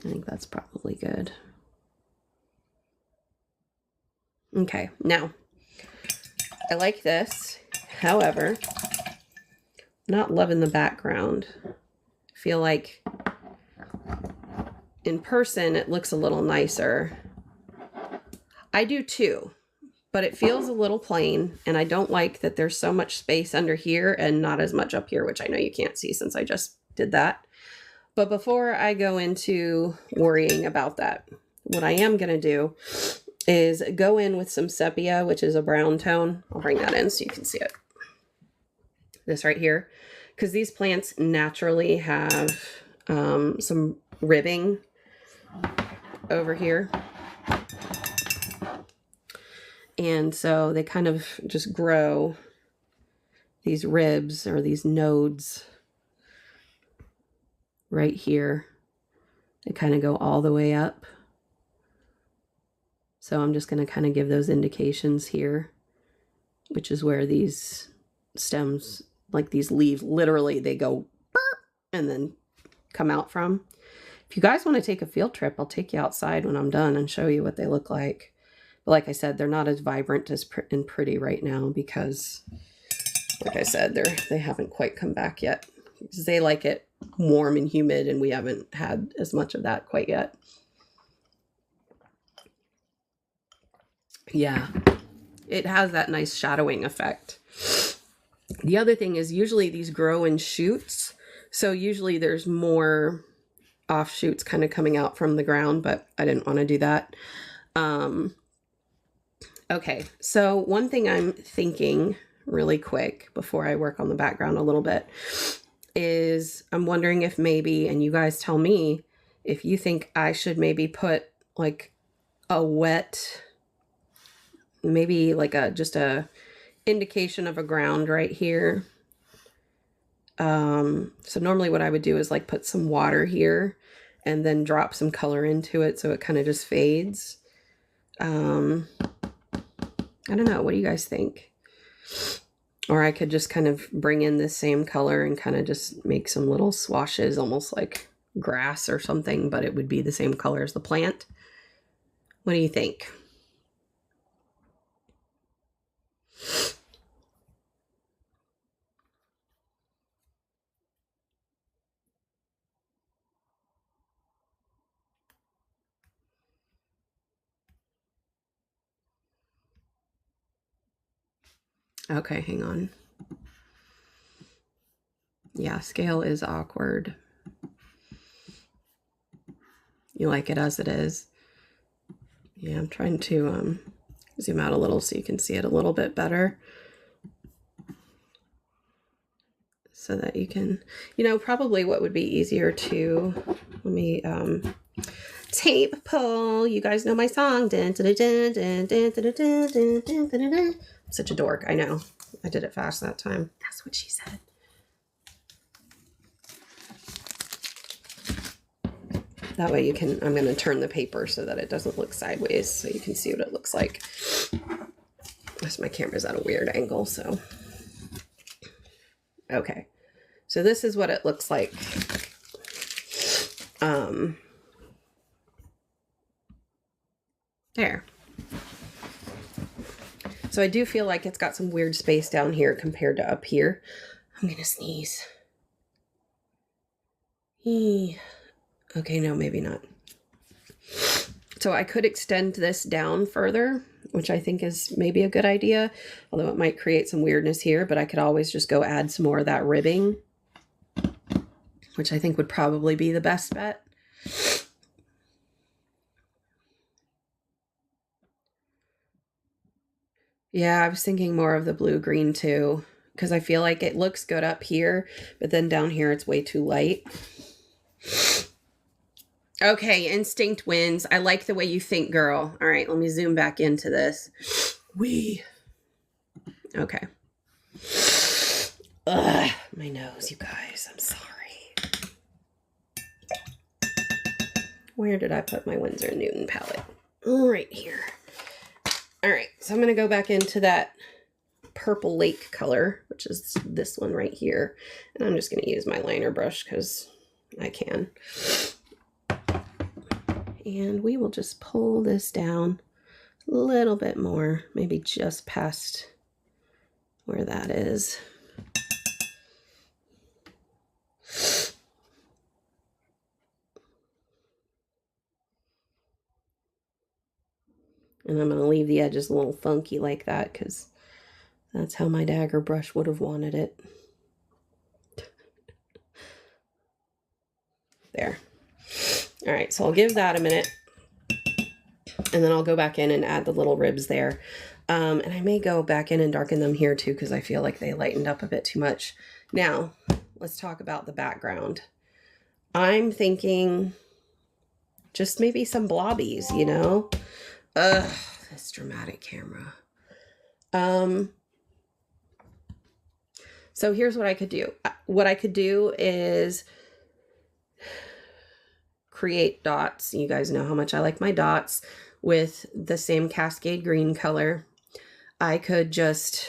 I think that's probably good. Okay, now I like this. However, not loving the background. I feel like in person it looks a little nicer. I do too, but it feels a little plain, and I don't like that there's so much space under here and not as much up here, which I know you can't see since I just did that. But before I go into worrying about that, what I am going to do is go in with some sepia, which is a brown tone. I'll bring that in so you can see it. This right here, because these plants naturally have some ribbing over here. And so they kind of just grow these ribs or these nodes right here. They kind of go all the way up. So I'm just going to kind of give those indications here, which is where these stems, like these leaves, literally they go burp and then come out from. If you guys want to take a field trip, I'll take you outside when I'm done and show you what they look like. But like I said, they're not as vibrant as and pretty right now because, like I said, they haven't quite come back yet. Because they like it warm and humid, and we haven't had as much of that quite yet. Yeah, it has that nice shadowing effect. The other thing is usually these grow in shoots. So usually there's more offshoots kind of coming out from the ground, but I didn't want to do that. Okay, so one thing I'm thinking really quick before I work on the background a little bit is I'm wondering if maybe, and you guys tell me if you think I should maybe put like a wet, maybe like just a indication of a ground right here. So normally what I would do is like put some water here and then drop some color into it so it kind of just fades. I don't know. What do you guys think? Or I could just kind of bring in this same color and kind of just make some little swashes, almost like grass or something, but it would be the same color as the plant. What do you think? Okay, hang on. Yeah, scale is awkward. You like it as it is? Yeah, I'm trying to zoom out a little so you can see it a little bit better. So that you can, you know, probably what would be easier to, let me tape pull. You guys know my song. I'm such a dork. I know. I did it fast that time. That's what she said. That way you can, I'm going to turn the paper so that it doesn't look sideways so you can see what it looks like. Plus my camera's at a weird angle, so. Okay. So this is what it looks like. There. So I do feel like it's got some weird space down here compared to up here. I'm gonna sneeze. Okay, no, maybe not. So I could extend this down further, which I think is maybe a good idea, although it might create some weirdness here, but I could always just go add some more of that ribbing, which I think would probably be the best bet. Yeah, I was thinking more of the blue-green too, because I feel like it looks good up here, but then down here it's way too light. Okay, instinct wins. I like the way you think, girl. All right, let me zoom back into this. Okay. Ugh, my nose, you guys. I'm sorry. Where did I put my Winsor & Newton palette? Right here. All right, so I'm going to go back into that purple lake color, which is this one right here. And I'm just going to use my liner brush because I can. And we will just pull this down a little bit more, maybe just past where that is. And I'm going to leave the edges a little funky like that because that's how my dagger brush would have wanted it. There. All right, so I'll give that a minute. And then I'll go back in and add the little ribs there. And I may go back in and darken them here too because I feel like they lightened up a bit too much. Now, let's talk about the background. I'm thinking just maybe some blobbies, you know? Ugh, this dramatic camera. So here's what I could do. What I could do is create dots. You guys know how much I like my dots with the same Cascade Green color. I could just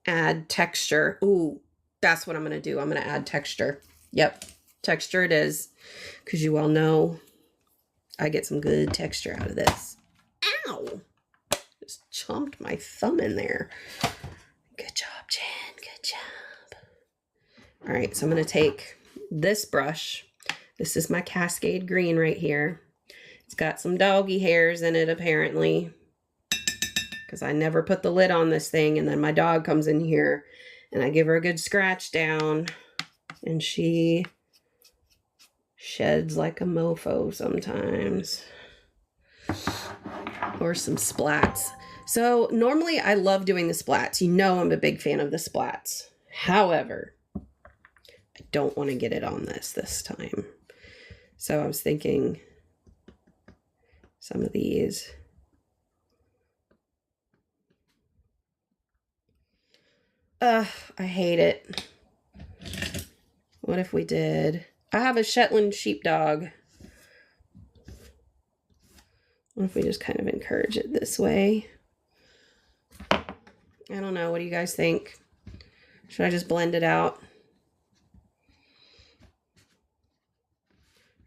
add texture. Ooh, that's what I'm going to do. I'm going to add texture. Yep, texture it is. Because you all know I get some good texture out of this. Ow! Just chomped my thumb in there. Good job, Jen. Good job. All right, so I'm going to take this brush. This is my Cascade Green right here. It's got some doggy hairs in it, apparently. Because I never put the lid on this thing. And then my dog comes in here. And I give her a good scratch down. And she sheds like a mofo sometimes. Or some splats. So normally I love doing the splats. You know I'm a big fan of the splats. However, I don't want to get it on this time. So I was thinking some of these. I hate it. What if we did? I have a Shetland sheepdog. What if we just kind of encourage it this way? I don't know. What do you guys think? Should I just blend it out?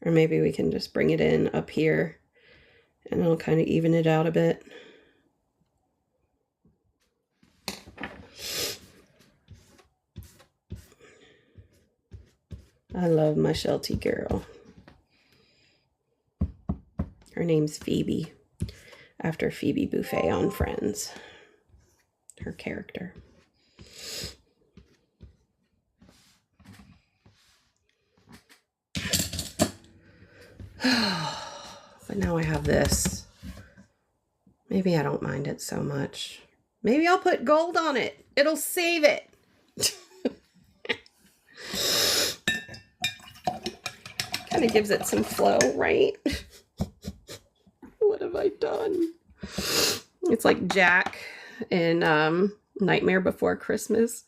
Or maybe we can just bring it in up here and it'll kind of even it out a bit. I love my Sheltie girl. Her name's Phoebe, after Phoebe Buffay on Friends. Her character. But now I have this. Maybe I don't mind it so much. Maybe I'll put gold on it. It'll save it. Kind of gives it some flow, right? What have I done? It's like Jack in Nightmare Before Christmas.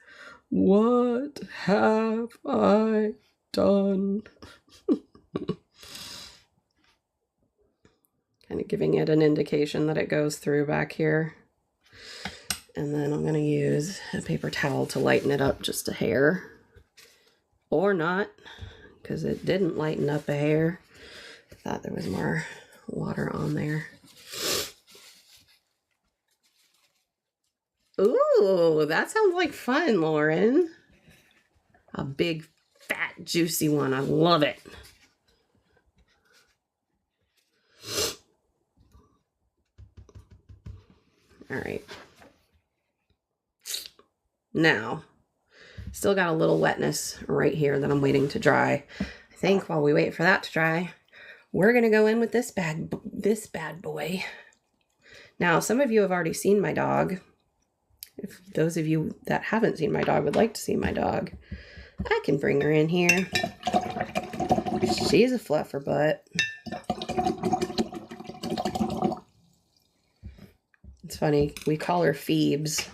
What have I done? Kind of giving it an indication that it goes through back here. And then I'm going to use a paper towel to lighten it up just a hair. Or not, because it didn't lighten up a hair. I thought there was more water on there. Ooh, that sounds like fun, Lauren. A big, fat, juicy one. I love it. All right. Now, still got a little wetness right here that I'm waiting to dry. I think while we wait for that to dry, we're going to go in with this bad boy. Now, some of you have already seen my dog. If those of you that haven't seen my dog would like to see my dog, I can bring her in here. She's a fluffer butt. It's funny. We call her Phoebes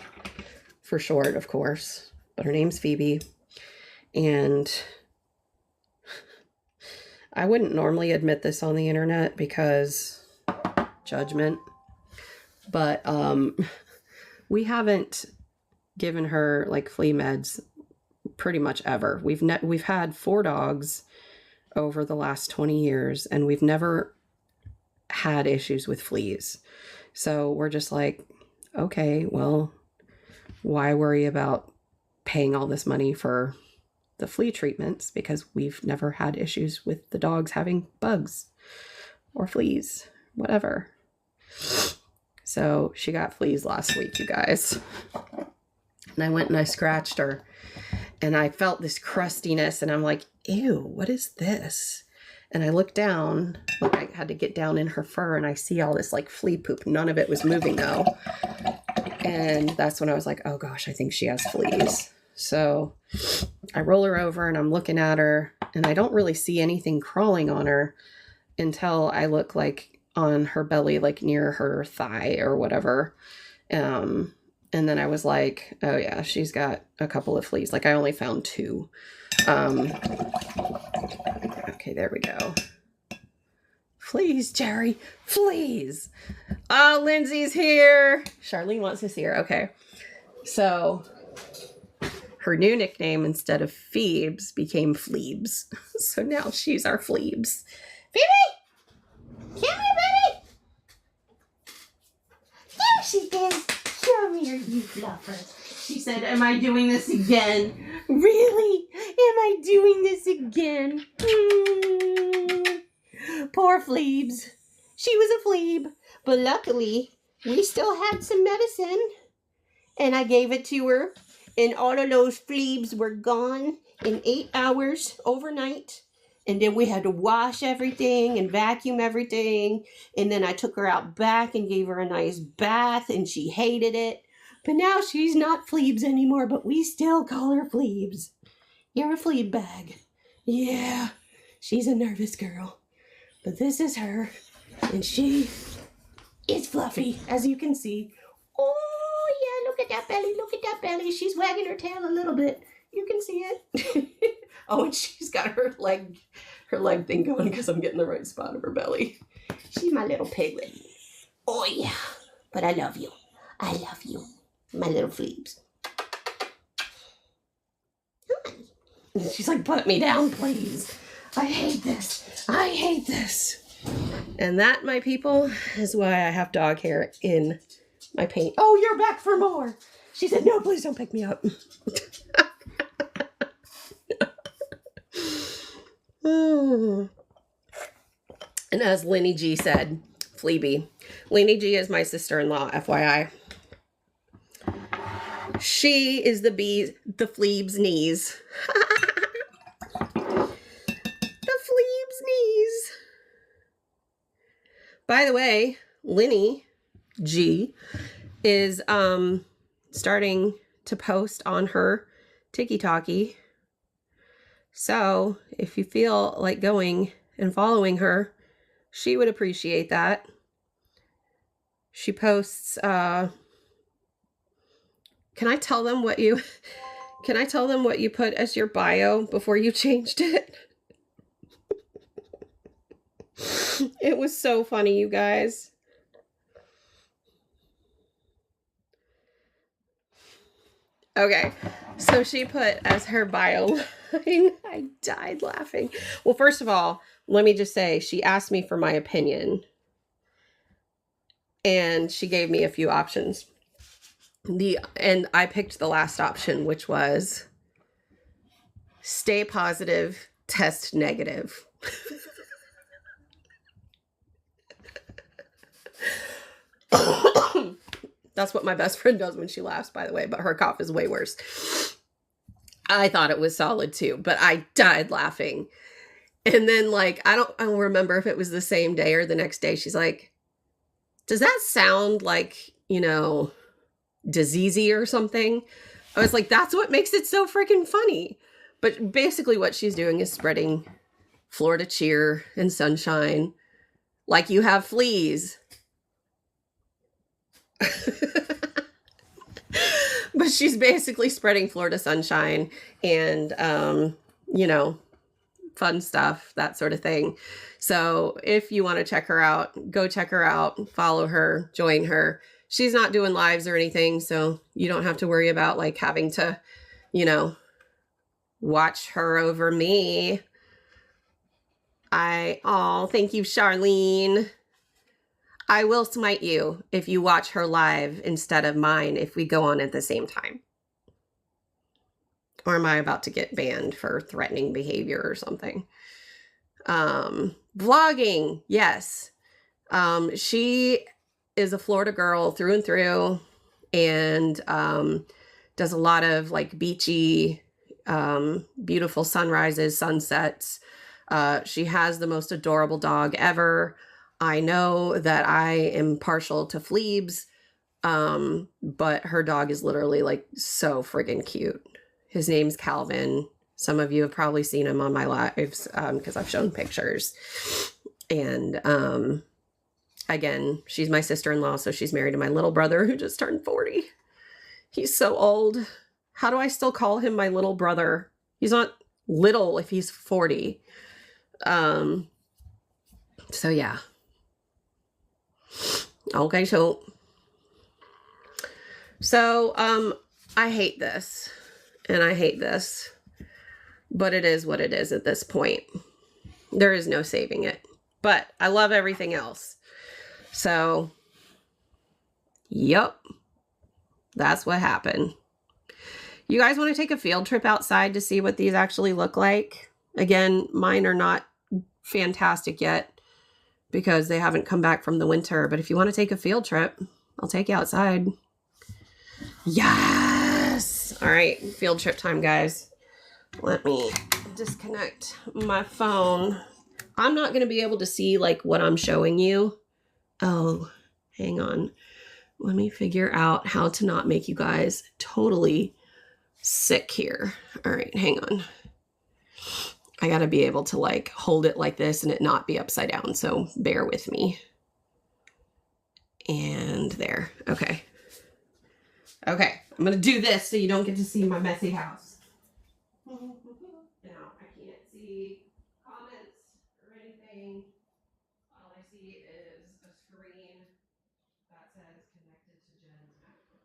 for short, of course, but her name's Phoebe. And I wouldn't normally admit this on the internet because judgment, but we haven't given her like flea meds pretty much ever. We've had 4 dogs over the last 20 years and we've never had issues with fleas. So we're just like, okay, well, why worry about paying all this money for the flea treatments because we've never had issues with the dogs having bugs or fleas, whatever. So she got fleas last week, you guys. And I went and I scratched her and I felt this crustiness and I'm like, ew, what is this? And I looked down, like I had to get down in her fur and I see all this like flea poop. None of it was moving though. And that's when I was like, oh gosh, I think she has fleas. So I roll her over and I'm looking at her and I don't really see anything crawling on her until I look like on her belly, like near her thigh or whatever. And then I was like, oh yeah, she's got a couple of fleas. Like I only found 2. Okay, there we go. Fleas, Jerry, fleas. Oh, Lindsay's here. Charlene wants to see her. Okay. So her new nickname instead of Phoebes became Fleebs. So now she's our Fleebs. Phoebe! Come here, baby! There she is. Come here, you fluffer. She said, am I doing this again? Really? Am I doing this again? Poor Fleebs. She was a Fleeb. But luckily, we still had some medicine. And I gave it to her. And all of those fleas were gone in 8 hours overnight. And then we had to wash everything and vacuum everything. And then I took her out back and gave her a nice bath. And she hated it. But now she's not Fleebs anymore. But we still call her Fleebs. You're a Fleeb bag. Yeah, she's a nervous girl. But this is her. And she is fluffy, as you can see. Oh, yeah, look at that belly. Look at that belly. She's wagging her tail a little bit. You can see it. Oh, and she's got her leg thing going because I'm getting the right spot of her belly. She's my little piglet. Oh, yeah. But I love you. I love you, my little Fleebs. She's like, put me down, please. I hate this. I hate this. And that, my people, is why I have dog hair in my paint. Oh, you're back for more. She said, no, please don't pick me up. And as Lenny G said, Fleeby. Lenny G is my sister-in-law, FYI. She is the Fleeb's knees. The Fleeb's knees. By the way, Lenny G is starting to post on her TikTok. So if you feel like going and following her, she would appreciate that. She posts, can I tell them what you put as your bio before you changed it? It was so funny, you guys. Okay, so she put as her bio line, I died laughing. Well, first of all, let me just say, she asked me for my opinion. And she gave me a few options. And I picked the last option, which was stay positive, test negative. That's what my best friend does when she laughs, by the way, but her cough is way worse. I thought it was solid too, but I died laughing. And then like, I don't remember if it was the same day or the next day. She's like, does that sound like, you know, diseasey or something? I was like, that's what makes it so freaking funny. But basically what she's doing is spreading Florida cheer and sunshine like you have fleas. But she's basically spreading Florida sunshine and, you know, fun stuff, that sort of thing. So if you want to check her out, go check her out, follow her, join her. She's not doing lives or anything, so you don't have to worry about like having to, you know, watch her over me. Thank you, Charlene. I will smite you if you watch her live instead of mine if we go on at the same time. Or am I about to get banned for threatening behavior or something? Vlogging, yes. She is a Florida girl through and through, and does a lot of like beachy, beautiful sunrises, sunsets. She has the most adorable dog ever. I know that I am partial to Fleebs, but her dog is literally like so friggin' cute. His name's Calvin. Some of you have probably seen him on my lives because I've shown pictures. And again, she's my sister-in-law, so she's married to my little brother who just turned 40. He's so old. How do I still call him my little brother? He's not little if he's 40. So yeah. Okay, so I hate this, and I hate this, but it is what it is at this point. There is no saving it, but I love everything else. So, yep, that's what happened. You guys want to take a field trip outside to see what these actually look like? Again, mine are not fantastic yet because they haven't come back from the winter, but if you want to take a field trip, I'll take you outside. Yes! All right, field trip time, guys. Let me disconnect my phone. I'm not going to be able to see like what I'm showing you. Oh, hang on. Let me figure out how to not make you guys totally sick here. All right, hang on. I got to be able to like hold it like this and it not be upside down. So bear with me. And there. Okay. Okay. I'm going to do this so you don't get to see my messy house. Now I can't see comments or anything. All I see is a screen that says connected to Jen's MacBook.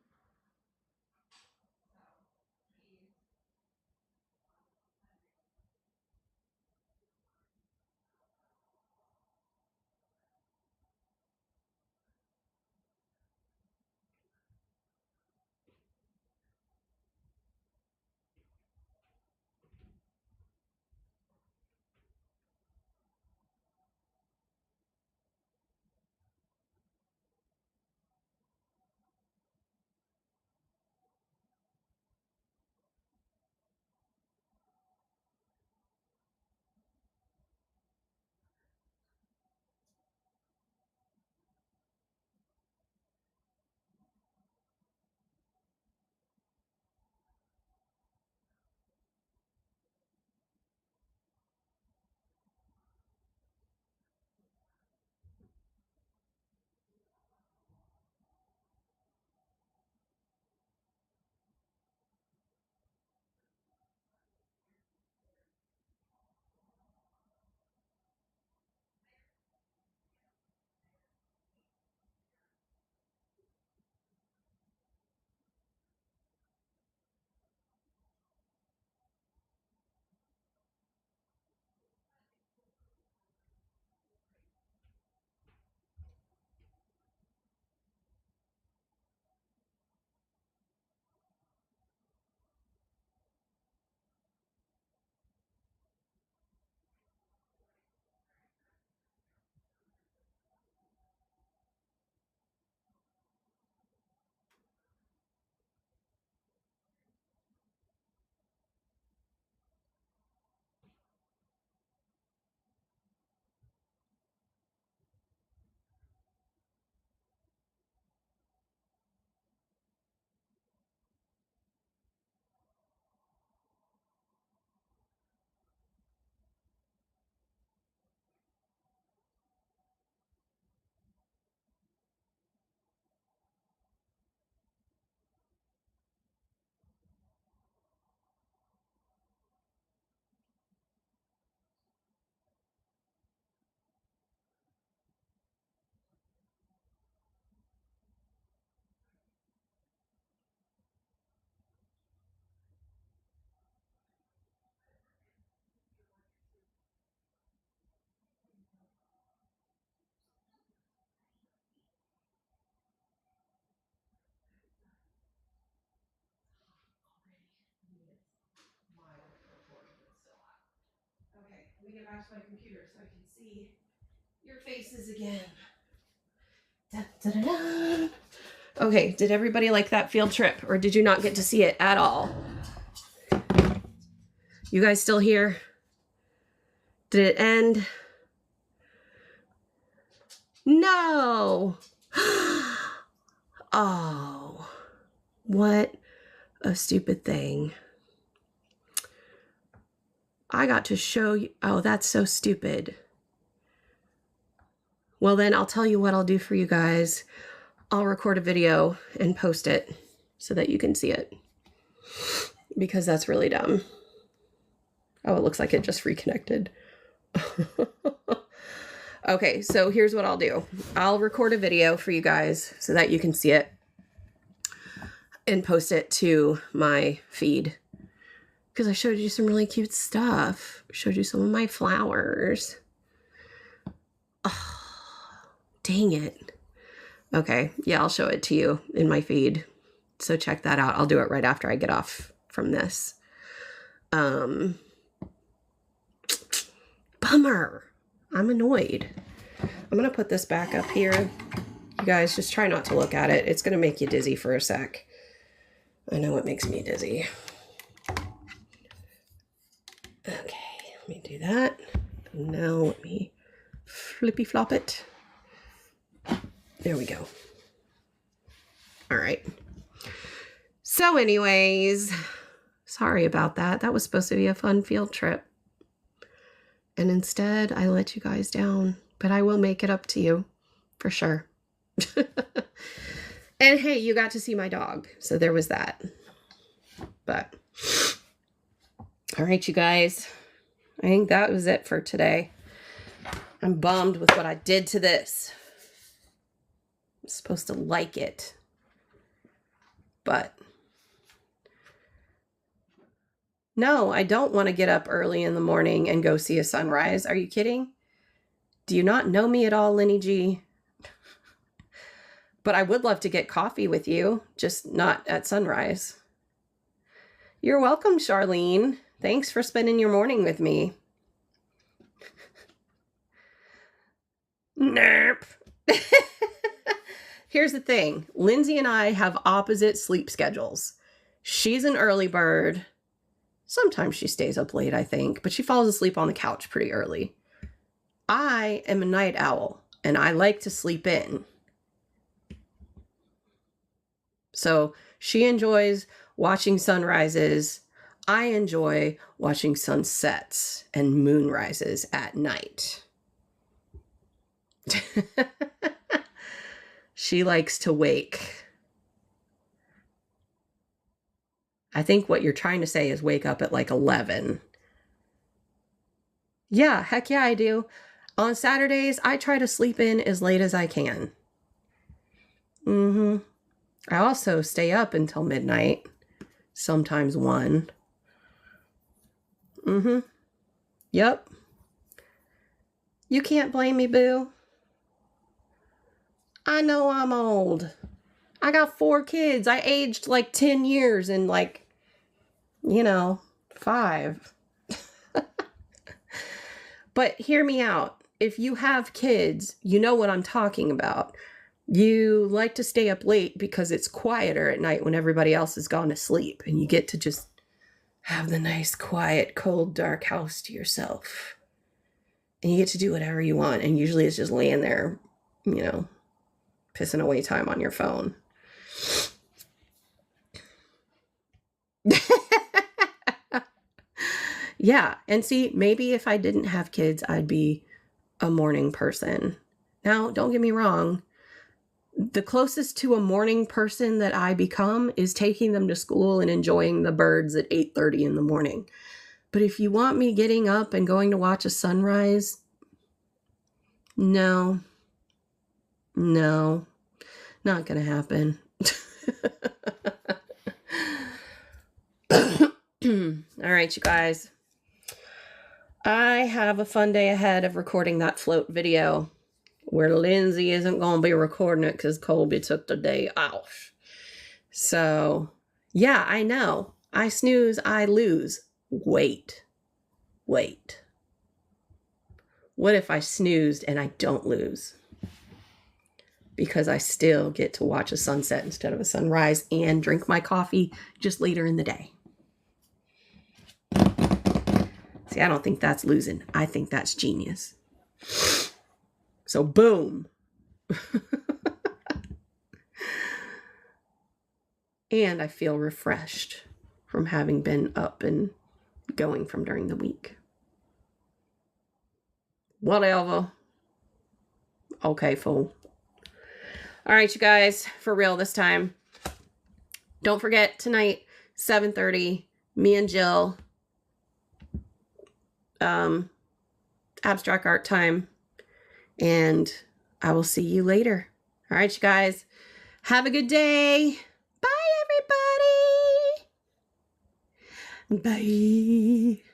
Let me get back to my computer so I can see your faces again. Da, da, da, da. Okay, did everybody like that field trip, or did you not get to see it at all? You guys still here? Did it end? No! Oh, what a stupid thing. I got to show you. Oh, that's so stupid. Well, then I'll tell you what I'll do for you guys. I'll record a video and post it so that you can see it, because that's really dumb. Oh, it looks like it just reconnected. Okay, so here's what I'll do. I'll record a video for you guys so that you can see it and post it to my feed, because I showed you some really cute stuff. I showed you some of my flowers. Oh, dang it. Okay, yeah, I'll show it to you in my feed. So check that out. I'll do it right after I get off from this. Bummer. I'm annoyed. I'm going to put this back up here. You guys, just try not to look at it. It's going to make you dizzy for a sec. I know it makes me dizzy. Okay, let me do that. Now let me flippy flop it. There we go. All right. So anyways, sorry about that. That was supposed to be a fun field trip. And instead, I let you guys down. But I will make it up to you, for sure. And hey, you got to see my dog. So there was that. But, all right, you guys. I think that was it for today. I'm bummed with what I did to this. I'm supposed to like it. But no, I don't want to get up early in the morning and go see a sunrise. Are you kidding? Do you not know me at all, Lenny G? But I would love to get coffee with you, just not at sunrise. You're welcome, Charlene. Thanks for spending your morning with me. Nope. Here's the thing. Lindsay and I have opposite sleep schedules. She's an early bird. Sometimes she stays up late, I think, but she falls asleep on the couch pretty early. I am a night owl, and I like to sleep in. So she enjoys watching sunrises. I enjoy watching sunsets and moonrises at night. She likes to wake. I think what you're trying to say is wake up at like 11. Yeah, heck yeah, I do. On Saturdays, I try to sleep in as late as I can. I also stay up until midnight, sometimes 1. Yep. You can't blame me, boo. I know I'm old. I got 4 kids. I aged like 10 years in like, 5. But hear me out. If you have kids, you know what I'm talking about. You like to stay up late because it's quieter at night when everybody else has gone to sleep, and you get to just have the nice, quiet, cold, dark house to yourself. And you get to do whatever you want. And usually it's just laying there, pissing away time on your phone. Yeah. And see, maybe if I didn't have kids, I'd be a morning person. Now, don't get me wrong. The closest to a morning person that I become is taking them to school and enjoying the birds at 8:30 in the morning. But if you want me getting up and going to watch a sunrise, no, not gonna happen. All right, you guys. I have a fun day ahead of recording that float video, where Lindsay isn't going to be recording it because Colby took the day off. So, yeah, I know. I snooze, I lose. Wait. What if I snoozed and I don't lose? Because I still get to watch a sunset instead of a sunrise and drink my coffee just later in the day. See, I don't think that's losing. I think that's genius. So boom. And I feel refreshed from having been up and going from during the week. Whatever. Okay, fool. All right, you guys, for real this time. Don't forget tonight, 7:30, me and Jill, abstract art time, and I will see you later. All right, you guys, have a good day. Bye, everybody. Bye.